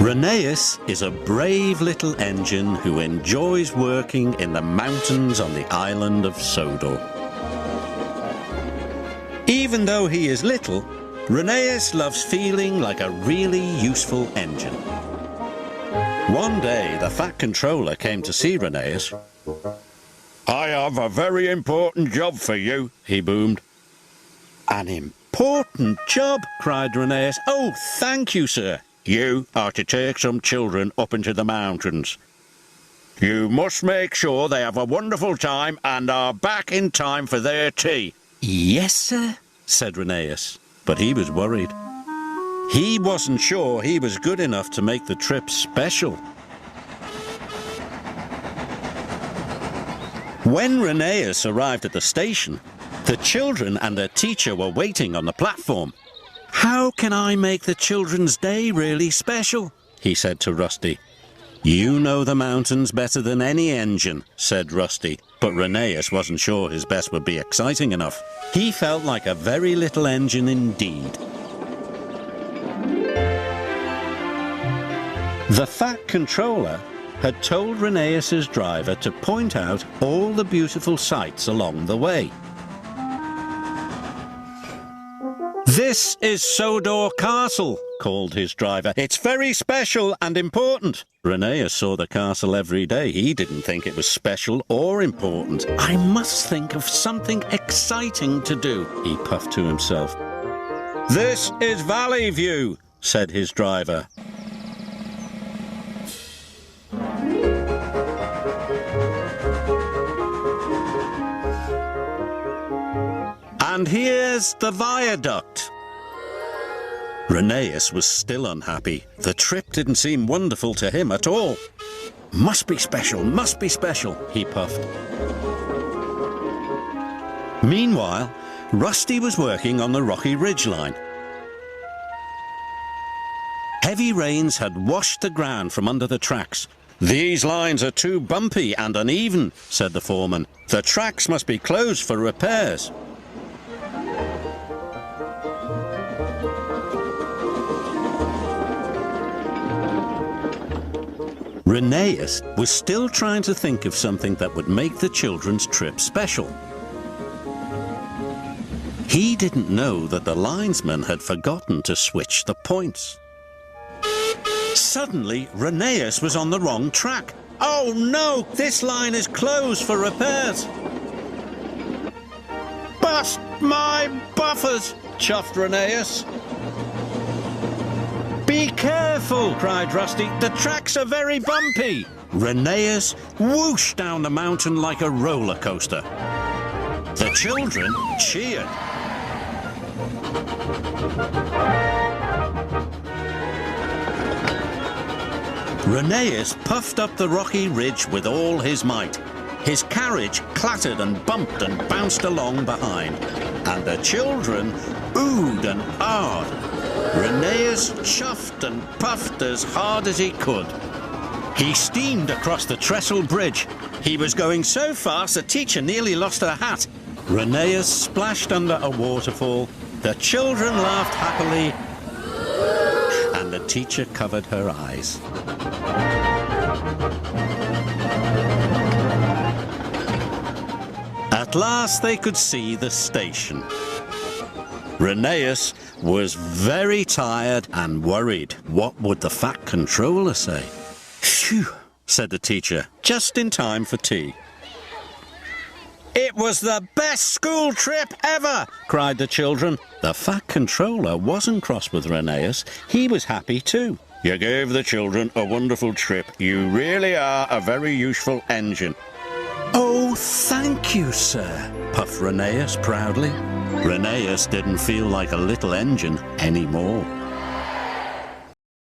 Rheneas is a brave little engine who enjoys working in the mountains on the island of Sodor. Even though he is little, Rheneas loves feeling like a really useful engine. One day, the Fat Controller came to see Rheneas. "I have a very important job for you," he boomed. "An important job?" cried Rheneas. "Oh, thank you, sir." "You are to take some children up into the mountains. You must make sure they have a wonderful time and are back in time for their tea." "Yes, sir," said Rheneas, but he was worried. He wasn't sure he was good enough to make the trip special. When Rheneas arrived at the station, the children and their teacher were waiting on the platform. "How can I make the children's day really special?" he said to Rusty. "You know the mountains better than any engine," said Rusty, but Rheneas wasn't sure his best would be exciting enough. He felt like a very little engine indeed. The Fat Controller had told Rheneas's driver to point out all the beautiful sights along the way. "This is Sodor Castle," called his driver. "It's very special and important." Rheneas saw the castle every day. He didn't think it was special or important. "I must think of something exciting to do," he puffed to himself. "This is Valley View," said his driver. "And here's the viaduct." Rheneas was still unhappy. The trip didn't seem wonderful to him at all. Must be special," he puffed. Meanwhile, Rusty was working on the rocky ridgeline. Heavy rains had washed the ground from under the tracks. "These lines are too bumpy and uneven," said the foreman. "The tracks must be closed for repairs." Rheneas was still trying to think of something that would make the children's trip special. He didn't know that the linesman had forgotten to switch the points. Suddenly, Rheneas was on the wrong track. "Oh no, this line is closed for repairs." "Bust my buffers," chuffed Rheneas. "Be careful," cried Rusty. "The tracks are very bumpy." Rheneas whooshed down the mountain like a roller coaster. The children cheered. Rheneas puffed up the rocky ridge with all his might. His carriage clattered and bumped and bounced along behind, and the children oohed and ahed. Rheneas chuffed and puffed as hard as he could. He steamed across the trestle bridge. He was going so fast the teacher nearly lost her hat. Rheneas splashed under a waterfall. The children laughed happily, and the teacher covered her eyes. At last they could see the station. Rheneas was very tired and worried. What would the Fat Controller say? "Phew," said the teacher, just in time for tea. "It was the best school trip ever," cried the children. The Fat Controller wasn't cross with Rheneas. He was happy too. "You gave the children a wonderful trip. You really are a very useful engine." "Oh, thank you, sir," puffed Rheneas proudly. Rheneas didn't feel like a little engine anymore.